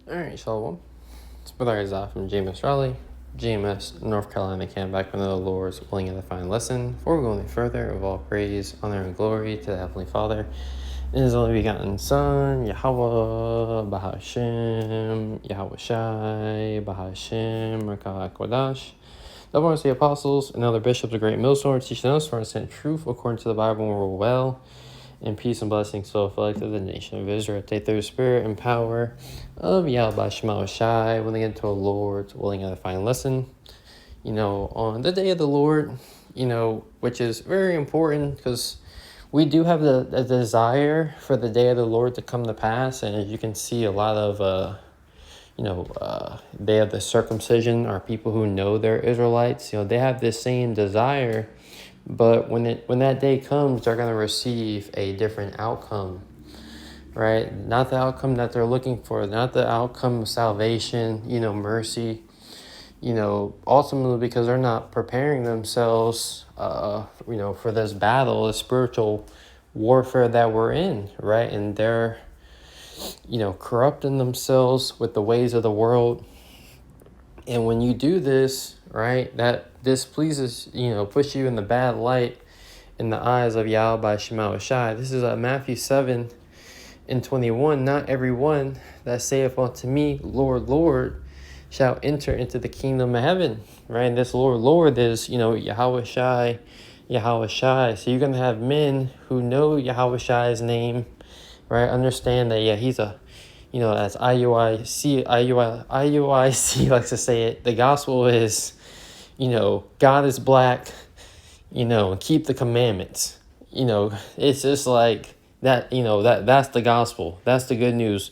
Alright, Shalom. It's Brother Isaiah from GMS Raleigh, GMS North Carolina camp, back with another Lord's willing and fine lesson. Before we go any further, of all praise, honor, and glory to the Heavenly Father, and His only begotten Son, Yahweh, Bahashem, Yahweh Shai, Bahashem, Rakah Kodash. The ones the apostles and other bishops of great millstones teaching us for sent truth according to the Bible and rule well. And peace and blessings to the elected the nation of Israel. Take their spirit and power of Yahweh Shema Shai, willing into a Lord's willing and fine lesson. On the day of the Lord, which is very important because we do have the desire for the day of the Lord to come to pass. And as you can see, a lot of, day of the circumcision are people who know they're Israelites. They have this same desire. But when that day comes, they're going to receive a different outcome, right? Not the outcome that they're looking for, not the outcome of salvation, mercy, ultimately because they're not preparing themselves, for this battle, the spiritual warfare that we're in, right? And they're, corrupting themselves with the ways of the world. And when you do this, right, that displeases, puts you in the bad light in the eyes of Yahweh Shema Shai. This is Matthew 7:21. Not everyone that saith unto me, Lord, Lord, shall enter into the kingdom of heaven. Right? And this Lord is, Yahweh Shai, Yahweh Shai. So you're going to have men who know Yahweh Shai's name, right? Understand that, he's a, as IUIC likes to say it, the gospel is, God is black, keep the commandments. It's just like that, that's the gospel. That's the good news.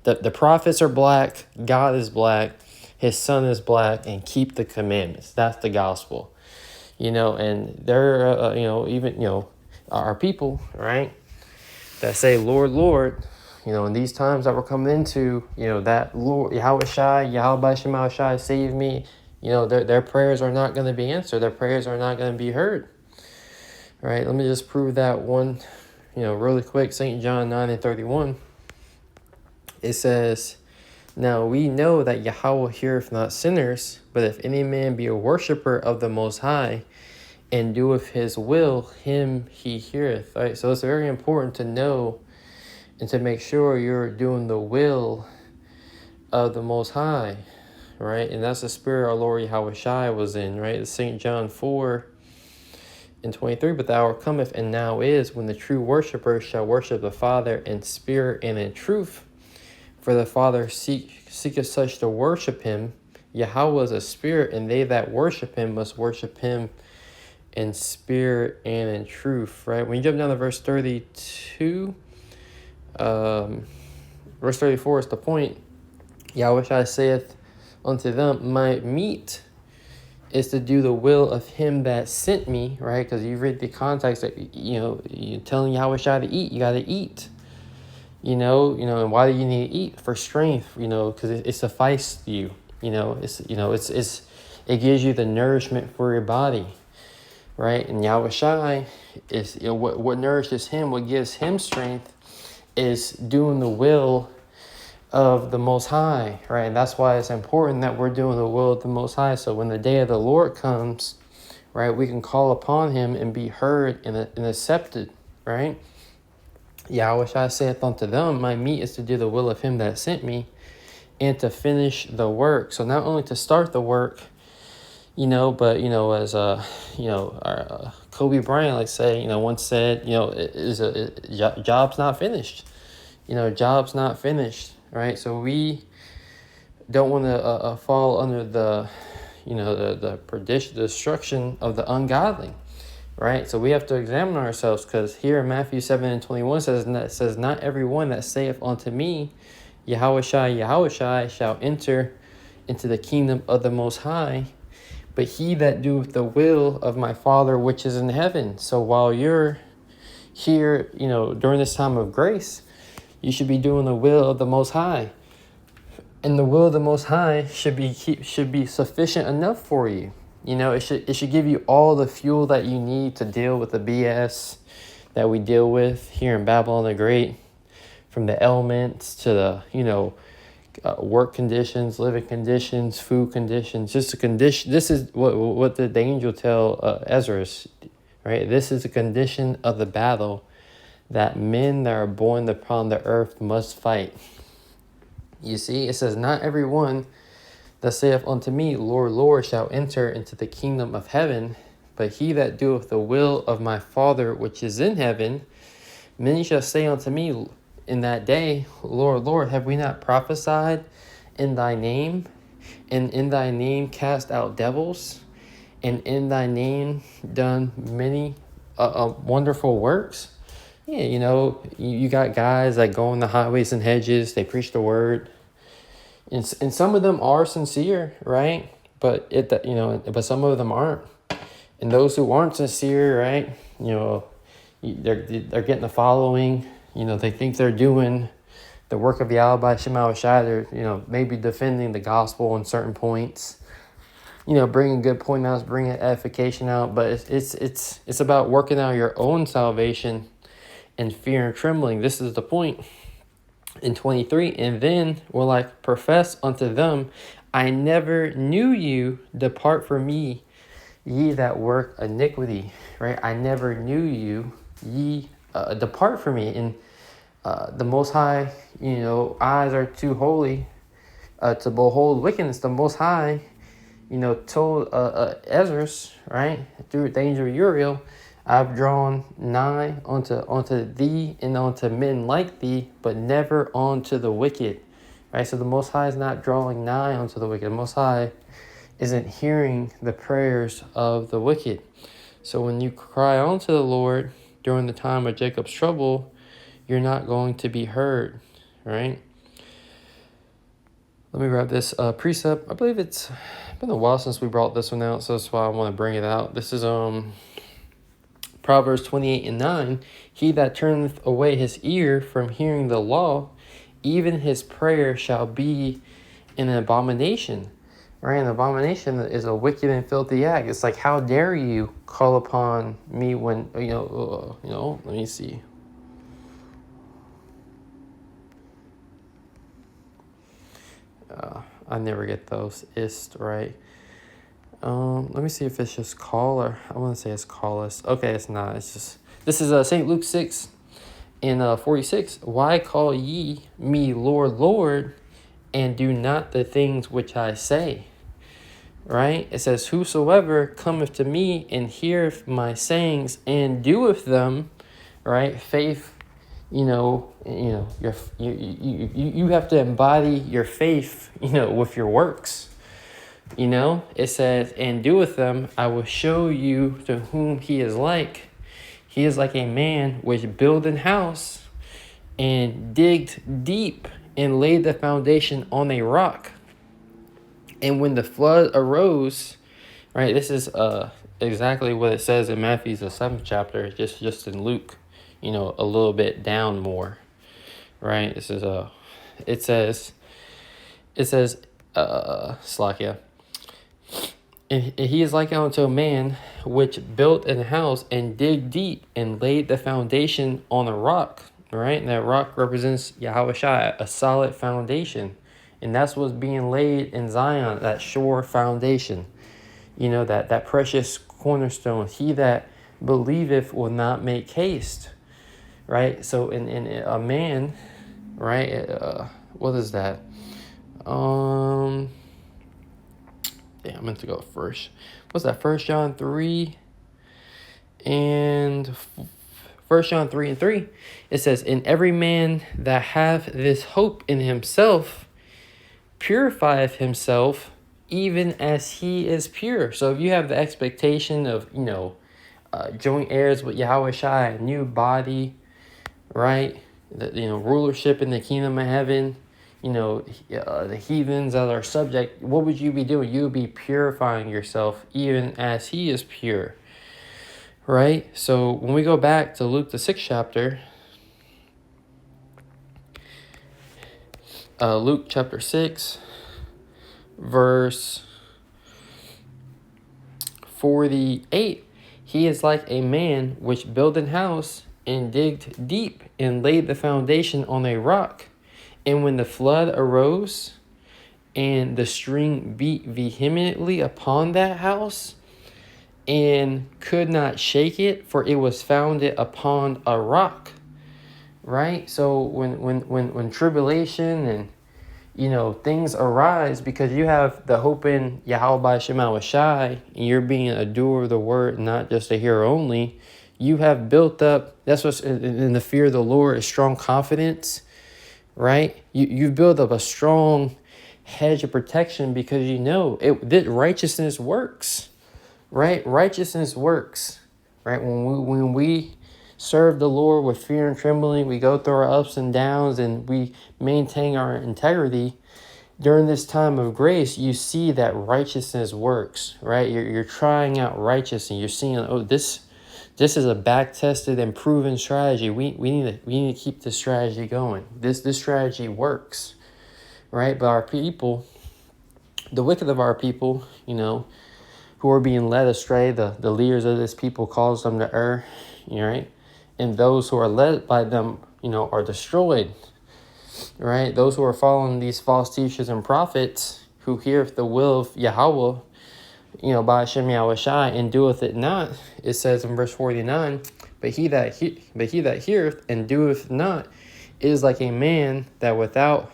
The prophets are black, God is black, his son is black, and keep the commandments. That's the gospel. And there, even, our people, right, that say, Lord, Lord, in these times that we're coming into, that Lord, Yahweh Shai, Yahweh Shema Shai, save me, their prayers are not going to be answered. Their prayers are not going to be heard. Right? Let me just prove that one, really quick. St. John 9:31. It says, now we know that Yahweh heareth not sinners, but if any man be a worshiper of the Most High, and doeth his will, him he heareth. Right? So it's very important to know and to make sure you're doing the will of the Most High, right? And that's the spirit our Lord Yahweh Shai was in, right? It's St. John 4:23, but the hour cometh and now is when the true worshiper shall worship the Father in spirit and in truth. For the Father seeketh such to worship him. Yahweh is a spirit, and they that worship him must worship him in spirit and in truth, right? When you jump down to verse 32, verse 34 is the point. Yahweh Shai saith unto them, my meat is to do the will of him that sent me, right? Because you read the context that, you're telling Yahweh Shai to eat, you got to eat. And why do you need to eat? For strength, because it suffices you. It gives you the nourishment for your body, right? And Yahweh Shai is, what nourishes him, what gives him strength is doing the will of the Most High, right? And that's why it's important that we're doing the will of the Most High. So when the day of the Lord comes, right, we can call upon him and be heard and accepted, right? Yahweh Shai saith unto them, my meat is to do the will of him that sent me and to finish the work. So not only to start the work, but, as, our, Kobe Bryant, like say, once said, job's not finished. Job's not finished, right? So we don't want to fall under the, the perdition, destruction of the ungodly, right? So we have to examine ourselves, because here in Matthew 7:21 says, not everyone that saith unto me, Yahweh Shai shall enter into the kingdom of the Most High, but he that doeth the will of my Father which is in heaven. So while you're here, during this time of grace, you should be doing the will of the Most High. And the will of the Most High should be sufficient enough for you. It should give you all the fuel that you need to deal with the BS that we deal with here in Babylon the Great, from the elements to the, work conditions, living conditions, food conditions. Just a condition. This is what the angel tell Ezra, right? This is a condition of the battle that men that are born upon the earth must fight. You see, it says, not everyone that saith unto me, Lord, Lord, shall enter into the kingdom of heaven, but he that doeth the will of my Father which is in heaven. Many shall say unto me in that day, Lord, Lord, have we not prophesied in thy name, and in thy name cast out devils, and in thy name done many wonderful works? Yeah, you got guys that go on the highways and hedges, they preach the word, and some of them are sincere, right? But but some of them aren't. And those who aren't sincere, right? They're getting the following. They think they're doing the work of Yahweh by Shema Shai. They're maybe defending the gospel on certain points. Bringing good point outs, bringing edification out. But it's about working out your own salvation and fear and trembling. This is the point. In 23, and then will I profess unto them, I never knew you. Depart from me, ye that work iniquity. Right? I never knew you. Ye depart from me. And the Most High, eyes are too holy to behold wickedness. The Most High, told Ezra, right, through the angel Uriel, I've drawn nigh unto thee and unto men like thee, but never unto the wicked. Right? So the Most High is not drawing nigh unto the wicked. The Most High isn't hearing the prayers of the wicked. So when you cry unto the Lord during the time of Jacob's trouble, you're not going to be heard. Right? Let me grab this precept. I believe it's been a while since we brought this one out, so that's why I want to bring it out. This is Proverbs 28:9, he that turneth away his ear from hearing the law, even his prayer shall be an abomination. Right? An abomination is a wicked and filthy act. It's like, how dare you call upon me when, let me see. I never get those right. Let me see if it's just call, or I want to say it's callus. Okay, it's not. It's just, this is St. Luke 6 and 46. Why call ye me Lord, Lord, and do not the things which I say? Right? It says, whosoever cometh to me and heareth my sayings and doeth them, right? Faith, you have to embody your faith, with your works. It says, and doeth them, I will show you to whom he is like. He is like a man which built an house and digged deep and laid the foundation on a rock. And when the flood arose, right, this is exactly what it says in Matthew, the 7th chapter, just in Luke, a little bit down more, right? This is it says, Slakia. And he is like unto a man which built an house and digged deep and laid the foundation on a rock, right? And that rock represents Yahweh Shai, a solid foundation. And that's what's being laid in Zion, that sure foundation. That precious cornerstone. He that believeth will not make haste, right? So in a man, right? What is that? I meant to go first. What's that? 1 John 3 and 1 John 3 and 3. It says, and every man that hath this hope in himself purifieth himself, even as he is pure. So if you have the expectation of, joint heirs with Yahweh Shai, a new body, right? Rulership in the kingdom of heaven, the heathens that are subject, what would you be doing? You would be purifying yourself even as he is pure, right? So when we go back to Luke, the 6th chapter, Luke chapter 6, verse 48, he is like a man which built an house and digged deep and laid the foundation on a rock. And when the flood arose and the stream beat vehemently upon that house and could not shake it, for it was founded upon a rock. Right? So when tribulation and things arise, because you have the hope in Yahweh Shema Shai, and you're being a doer of the word, not just a hearer only, you have built up, that's what's in the fear of the Lord, is strong confidence, right? You've built up a strong hedge of protection because that righteousness works, right? Righteousness works, right? When we serve the Lord with fear and trembling, we go through our ups and downs and we maintain our integrity. During this time of grace, you see that righteousness works, right? You're trying out righteousness and you're seeing, this is a back-tested and proven strategy. We need to keep this strategy going. This strategy works, right? But our people, the wicked of our people, who are being led astray, the leaders of this people cause them to err, right? And those who are led by them, are destroyed, right? Those who are following these false teachers and prophets who hear the will of Yahweh, by Hashem Yahweh Shai, and doeth it not. It says in verse 49, but he that heareth and doeth not is like a man that without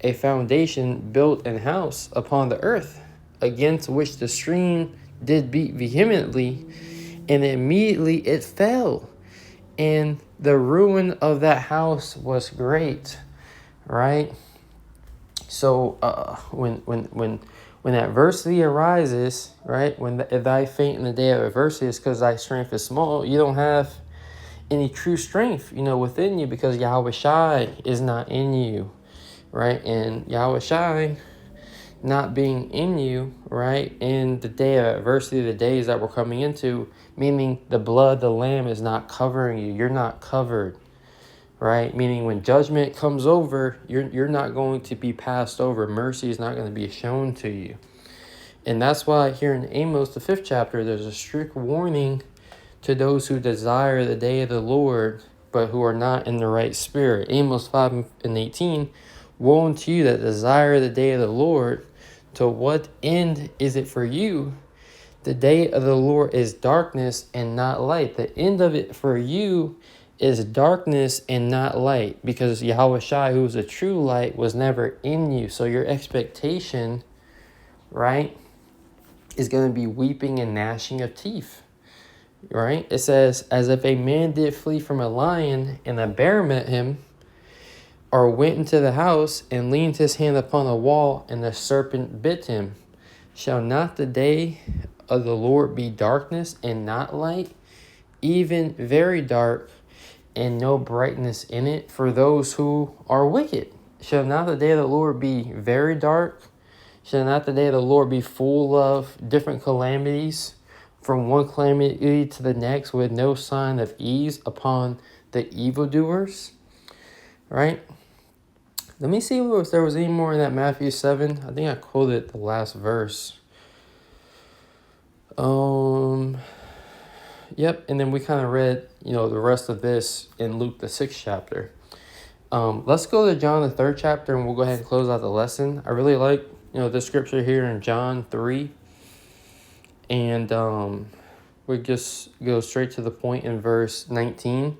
a foundation built an house upon the earth, against which the stream did beat vehemently, and immediately it fell, and the ruin of that house was great. Right? So when adversity arises, right? If thy faint in the day of adversity is because thy strength is small, you don't have any true strength, within you, because Yahweh Shai is not in you, right? And Yahweh Shai not being in you, right, in the day of adversity, the days that we're coming into, meaning the blood of the Lamb is not covering you. You're not covered, right? Meaning when judgment comes over, you're not going to be passed over. Mercy is not going to be shown to you. And that's why here in Amos, the 5th chapter, there's a strict warning to those who desire the day of the Lord, but who are not in the right spirit. Amos 5:18, woe unto you that desire the day of the Lord. To what end is it for you? The day of the Lord is darkness and not light. The end of it for you is darkness and not light, because Yahweh Shai, who is a true light, was never in you. So your expectation, right, is going to be weeping and gnashing of teeth, right? It says, as if a man did flee from a lion and a bear met him, or went into the house and leaned his hand upon a wall and the serpent bit him. Shall not the day of the Lord be darkness and not light, even very dark, and no brightness in it for those who are wicked? Shall not the day of the Lord be very dark? Shall not the day of the Lord be full of different calamities, from one calamity to the next, with no sign of ease upon the evildoers? Right? Let me see if there was any more in that Matthew 7. I think I quoted the last verse. Yep, and then we kind of read, the rest of this in Luke, the 6th chapter. Let's go to John, the 3rd chapter, and we'll go ahead and close out the lesson. I really like, the scripture here in John 3. And we just go straight to the point in verse 19.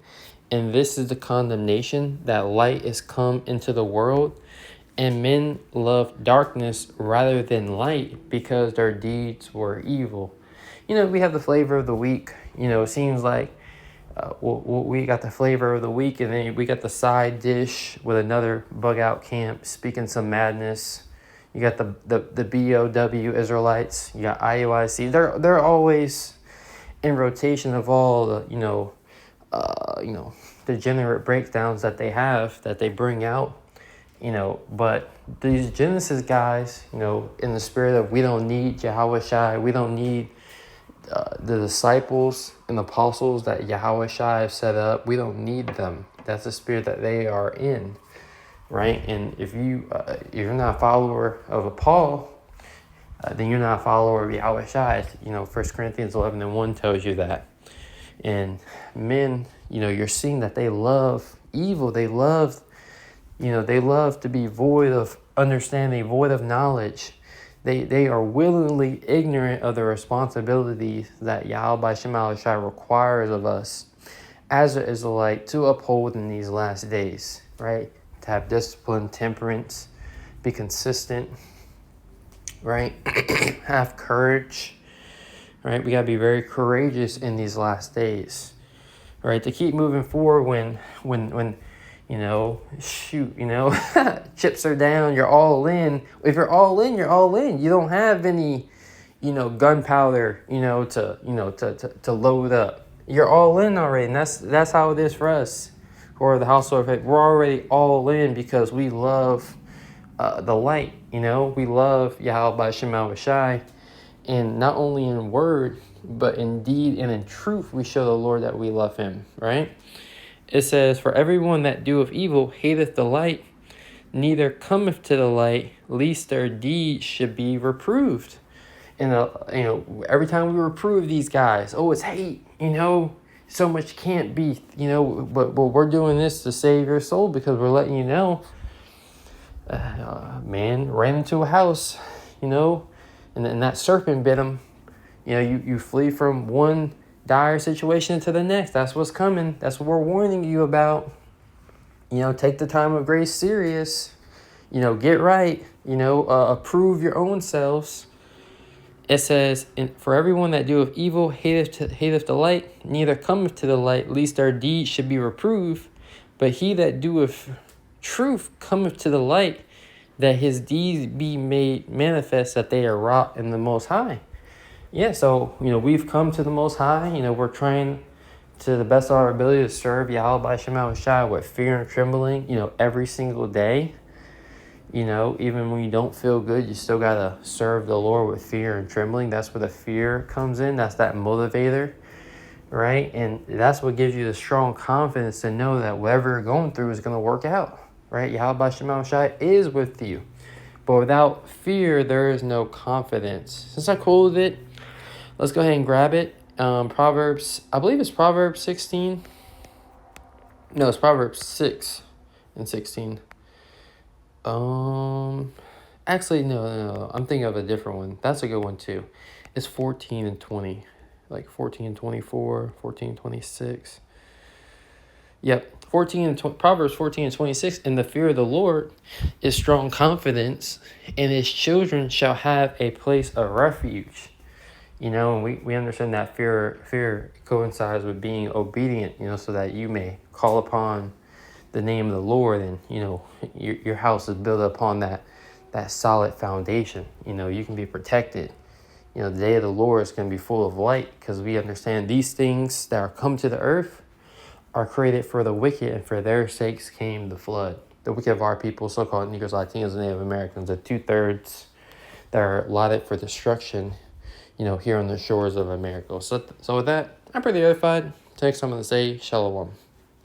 And this is the condemnation, that light is come into the world, and men love darkness rather than light, because their deeds were evil. We have the flavor of the week. It seems like we got the flavor of the week, and then we got the side dish with another bug out camp speaking some madness. You got the BOW Israelites. You got IUIC. They're always in rotation of all the degenerate breakdowns that they have, that they bring out. But these Genesis guys, in the spirit of, we don't need Yahweh Shai, we don't need the disciples and apostles that Yahweh Shai have set up, we don't need them. That's the spirit that they are in, right? And if you're not a follower of a Paul, then you're not a follower of Yahweh Shai. 1 Corinthians 11:1 tells you that. And men, you're seeing that they love evil. They love They love to be void of understanding, void of knowledge. They are willingly ignorant of the responsibilities that Yahweh Shema Shai requires of us as an Israelite to uphold in these last days, right? To have discipline, temperance, be consistent, right? Have courage, right? We got to be very courageous in these last days, right? To keep moving forward when chips are down, you're all in. If you're all in, you're all in. You don't have any, gunpowder, to load up. You're all in already, and that's how it is for us, or the household of faith. We're already all in because we love the light. We love Yahweh Shema Shai, and not only in word, but in deed and in truth, we show the Lord that we love Him. Right? It says, "For everyone that doeth evil hateth the light, neither cometh to the light, lest their deeds should be reproved." And every time we reprove these guys, it's hate. So much can't be. But we're doing this to save your soul because we're letting you know. Man ran into a house, and that serpent bit him. You flee from one dire situation to the next. That's what's coming. That's what we're warning you about. Take the time of grace serious. Get right. Approve your own selves. It says, "For everyone that doeth evil hateth the light, neither cometh to the light, lest their deeds should be reproved. But he that doeth truth cometh to the light, that his deeds be made manifest, that they are wrought in the Most High." Yeah, so, we've come to the Most High. We're trying to the best of our ability to serve Yahweh Shema Shai with fear and trembling, every single day. Even when you don't feel good, you still got to serve the Lord with fear and trembling. That's where the fear comes in. That's that motivator, right? And that's what gives you the strong confidence to know that whatever you're going through is going to work out, right? Yahweh Shema Shai is with you. But without fear, there is no confidence. Since I quoted it, let's go ahead and grab it. Proverbs, I believe it's Proverbs 16. No, it's Proverbs 6 and 16. Actually, no. I'm thinking of a different one. That's a good one too. It's 14 and 20. Like 14 and 24, 14 and 26. Yep, Proverbs 14 and 26. "And the fear of the Lord is strong confidence, and his children shall have a place of refuge." And we understand that fear coincides with being obedient, so that you may call upon the name of the Lord, and your house is built upon that solid foundation. You can be protected. The day of the Lord is going to be full of light, because we understand these things that are come to the earth are created for the wicked, and for their sakes came the flood. The wicked of our people, so-called Negroes, Latinos, and Native Americans, the 2/3 that are allotted for destruction, here on the shores of America. So with that, I'm pretty edified. Next, I'm going to say Shalom.